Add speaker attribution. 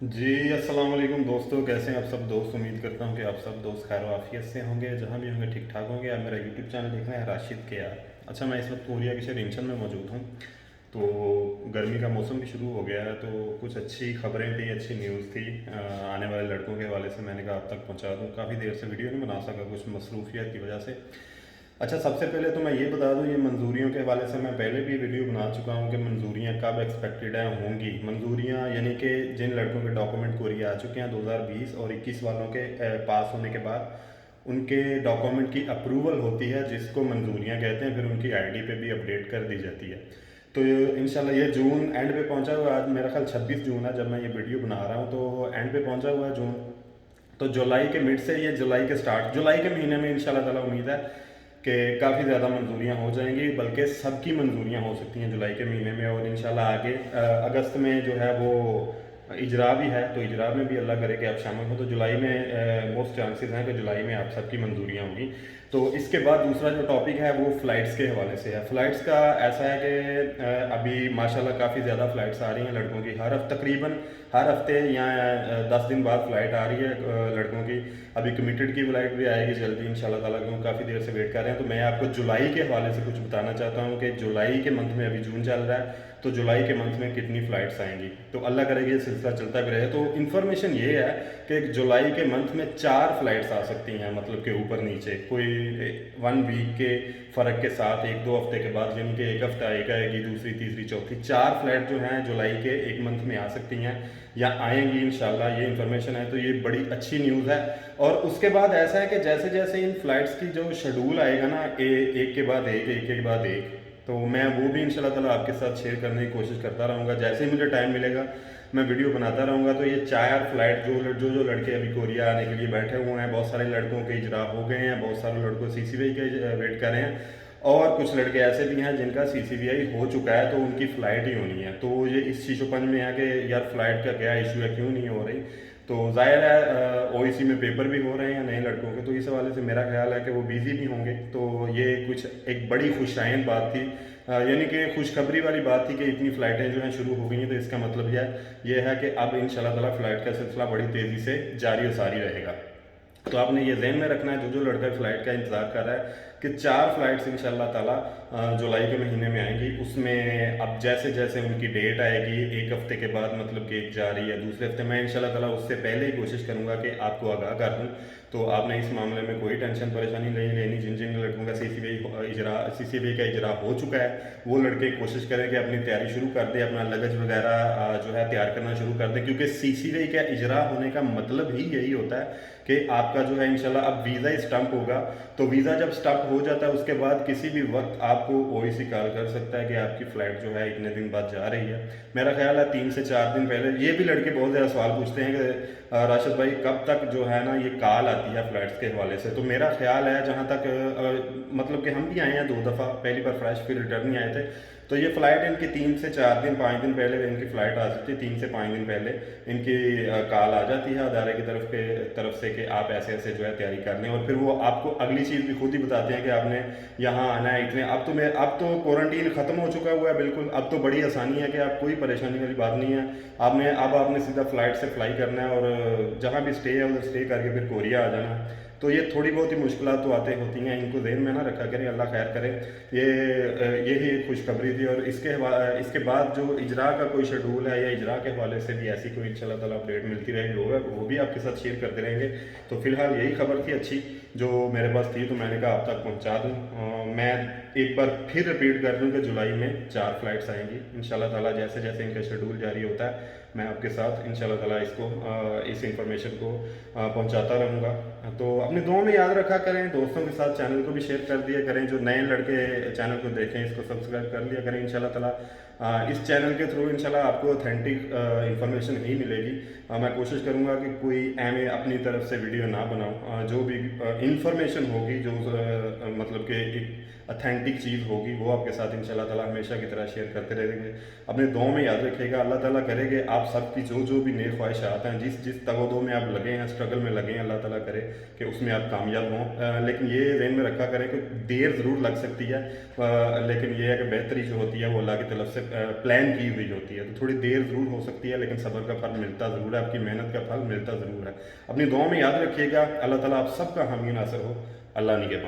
Speaker 1: जी अस्सलाम वालेकुम दोस्तों, कैसे हैं आप सब दोस्त। उम्मीद करता हूं कि आप सब दोस्त खैर आफियत से होंगे, जहां भी होंगे ठीक ठाक होंगे। आप मेरा यूट्यूब चैनल देख रहे हैं राशिद के यार। अच्छा, मैं इस वक्त कोरिया के शहर इंचन में मौजूद हूं। तो गर्मी का मौसम भी शुरू हो गया है, तो कुछ अच्छी खबरें थी, अच्छी न्यूज़ थी आने वाले लड़कों के हवाले से। मैंने कहा आप तक पहुंचा दूं। काफ़ी देर से वीडियो नहीं बना सका, कुछ मसरूफियत की वजह से। अच्छा, सबसे पहले तो मैं ये बता दूं, ये मंजूरियों के हवाले से मैं पहले भी वीडियो बना चुका हूं कि मंजूरियां कब एक्सपेक्टेड हैं होंगी। मंजूरियां यानी कि जिन लड़कों के डॉक्यूमेंट कोरिया आ चुके हैं 2020 और 21 वालों के पास होने के बाद उनके डॉक्यूमेंट की अप्रूवल होती है, जिसको मंजूरियां कहते हैं। फिर उनकी आईडी पे भी अपडेट कर दी जाती है। तो इंशाल्लाह ये जून एंड पे पहुंचा हुआ है। आज मेरा ख्याल 26 जून है जब मैं ये वीडियो बना रहा हूँ, तो एंड पे पहुंचा हुआ है जून। तो जुलाई के मिड से, ये जुलाई के स्टार्ट, जुलाई के महीने में इंशाल्लाह ताला उम्मीद है कि काफ़ी ज़्यादा मंजूरियाँ हो जाएंगी, बल्कि सबकी मंजूरियाँ हो सकती हैं जुलाई के महीने में। और इंशाल्लाह आगे अगस्त में जो है वो इजरा भी है, तो इजरा में भी अल्लाह करे कि आप शामिल हो। तो जुलाई में मोस्ट चांसेस हैं कि जुलाई में आप सबकी मंजूरियाँ होंगी। तो इसके बाद दूसरा जो टॉपिक है वो फ़्लाइट्स के हवाले से है। फ़्लाइट्स का ऐसा है कि अभी माशाल्लाह काफ़ी ज़्यादा फ़्लाइट्स आ रही हैं लड़कों की। तकरीबन हर हफ्ते या 10 दिन बाद फ़्लाइट आ रही है लड़कों की। अभी कमिटेड की फ़्लाइट भी आएगी जल्दी इंशाल्लाह ताला, क्योंकि काफ़ी देर से वेट कर रहे हैं। तो मैं आपको जुलाई के हवाले से कुछ बताना चाहता हूँ कि जुलाई के मंथ में, अभी जून चल रहा है, तो जुलाई के मंथ में कितनी फ़्लाइट्स आएंगी। तो अल्लाह करेगा ये सिलसिला चलता भी रहे। तो इन्फॉर्मेशन ये है कि जुलाई के मंथ में 4 फ़्लाइट्स आ सकती हैं, मतलब कि ऊपर नीचे कोई 1 वीक के फ़र्क के साथ, 1-2 हफ्ते के बाद, यानी कि एक हफ्ता एक आएगी, दूसरी तीसरी चौथी, 4 फ़्लाइट जो हैं जुलाई के एक मंथ में आ सकती हैं या आएंगी इंशाल्लाह। ये इन्फॉर्मेशन है, तो ये बड़ी अच्छी न्यूज़ है। और उसके बाद ऐसा है कि जैसे जैसे इन फ़्लाइट्स की जो शेड्यूल आएगा ना, एक के बाद एक के बाद एक, तो मैं वो भी इंशाल्लाह ताला आपके साथ शेयर करने की कोशिश करता रहूँगा। जैसे ही मुझे टाइम मिलेगा मैं वीडियो बनाता रहूँगा। तो ये 4 फ़्लाइट जो लड़के अभी कोरिया आने के लिए बैठे हुए हैं, बहुत सारे लड़कों के इजरा हो गए हैं, बहुत सारे लड़कों CCVI के वेट कर रहे हैं, और कुछ लड़के ऐसे भी हैं जिनका CCVI हो चुका है, तो उनकी फ़्लाइट ही होनी है। तो ये इस शीशोपंज में है कि यार फ़्लाइट का क्या इशू है, क्यों नहीं हो रही। तो ज़ाहिर है OEC में पेपर भी हो रहे हैं नए लड़कों के, तो इस हवाले से मेरा ख्याल है कि वो बिज़ी भी होंगे। तो ये कुछ एक बड़ी खुशाइन बात थी, यानी कि खुशखबरी वाली बात थी कि इतनी फ़्लाइटें जो हैं शुरू हो गई हैं। तो इसका मतलब ये है कि अब इंशाल्लाह ताला फ़्लाइट का सिलसिला बड़ी तेज़ी से जारी और सारी रहेगा। तो आपने ये जहन में रखना है, जो लड़का फ़्लाइट का इंतज़ार कर रहा है, कि 4 फ़्लाइट्स इंशाल्लाह ताला जुलाई के महीने में आएंगी। उसमें अब जैसे जैसे उनकी डेट आएगी, एक हफ्ते के बाद, मतलब कि एक जा रही है, दूसरे हफ्ते, मैं इंशाल्लाह ताला उससे पहले ही कोशिश करूँगा कि आपको आगाह कर दूँ। तो आपने इस मामले में कोई टेंशन परेशानी नहीं लेनी। जिन जिन लड़कों का CCVI का इजरा हो चुका है, वो लड़के कोशिश करें कि अपनी तैयारी शुरू कर दें, अपना लगेज वगैरह जो है तैयार करना शुरू कर दें, क्योंकि CCVI का इजरा होने का मतलब ही यही होता है कि आपका जो है इंशाल्लाह अब वीज़ा ही स्टम्प होगा। तो वीज़ा जब स्टम्प हो जाता है, उसके बाद किसी भी वक्त आपको OEC कॉल कर सकता है कि आपकी फ़्लाइट जो है इतने दिन बाद जा रही है। मेरा ख्याल है 3 से 4 दिन पहले। ये भी लड़के बहुत ज़्यादा सवाल पूछते हैं कि राशिद भाई कब तक जो है ना ये कॉल आती है फ़्लाइट्स के हवाले से। तो मेरा ख्याल है, जहाँ तक मतलब कि हम भी आए हैं 2 दफ़ा, पहली बार फ्रेश फिर रिटर्न ही आए थे। तो ये फ़्लाइट इनकी 3 से 4 दिन, 5 दिन पहले इनकी फ़्लाइट आ सकती है। 3 से 5 दिन पहले इनकी कॉल आ जाती है अदारे की तरफ से कि आप ऐसे ऐसे जो है तैयारी कर लें। और फिर वो आपको अगली चीज़ भी खुद ही बताते हैं कि आपने यहाँ आना है इतने। अब तो क्वारंटीन ख़त्म हो चुका हुआ है बिल्कुल। अब तो बड़ी आसानी है कि आप, कोई परेशानी वाली बात नहीं है। आपने सीधा फ़्लाइट से फ्लाई करना है और जहाँ भी स्टे है उधर स्टे करके फिर कोरिया आ जाना है। तो ये थोड़ी बहुत ही मुश्किलात तो आते होती हैं, इनको ज़हन में ना रखा करें, अल्लाह खैर करे। यही एक खुशखबरी थी। और इसके बाद जो इजरा का कोई शेड्यूल है, या इजरा के हवाले से भी ऐसी कोई इंशाल्लाह ताला अपडेट मिलती रहेगी, वो भी आपके साथ शेयर करते रहेंगे। तो फिलहाल यही खबर थी अच्छी जो मेरे पास थी, तो मैंने कहा आप तक पहुंचा दूं। मैं एक बार फिर रिपीट कर दूं कि जुलाई में 4 फ़्लाइट्स आएंगी इंशाल्लाह ताला। जैसे जैसे इनका शेड्यूल जारी होता है, मैं आपके साथ इंशाल्लाह ताला इस इंफॉर्मेशन को पहुंचाता रहूँगा। तो अपनी दुआ में याद रखा करें, दोस्तों के साथ चैनल को भी शेयर कर दिया करें। जो नए लड़के चैनल को देखें, इसको सब्सक्राइब कर लिया करें इंशाल्लाह ताला। इस चैनल के थ्रू इंशाल्लाह आपको ऑथेंटिक इंफॉर्मेशन ही मिलेगी। मैं कोशिश करूँगा कि कोई एम अपनी तरफ से वीडियो ना बनाऊँ। जो भी इंफॉर्मेशन होगी, जो मतलब कि एक अथेंटिक चीज़ होगी, वो आपके साथ इंशाल्लाह ताला हमेशा की तरह शेयर करते रहेंगे। अपने दुआ में याद रखिएगा, अल्लाह ताला करे कि आप सबकी जो भी नेक ख्वाहिशात हैं, जिस जिस तगोदो में आप लगे हैं, स्ट्रगल में लगे हैं, अल्लाह ताला करे कि उसमें आप कामयाब हों। लेकिन ये ज़हन में रखा करें कि देर ज़रूर लग सकती है, लेकिन ये है कि बेहतरी जो होती है वो अल्लाह की तरफ से प्लान की हुई होती है। तो थोड़ी देर ज़रूर हो सकती है, लेकिन सब्र का फल मिलता ज़रूर है, आपकी मेहनत का फल मिलता ज़रूर है। अपनी दुआ में याद रखिएगा। अल्लाह ताला आप सबका हामी नासर हो। अल्लाह निगहबान।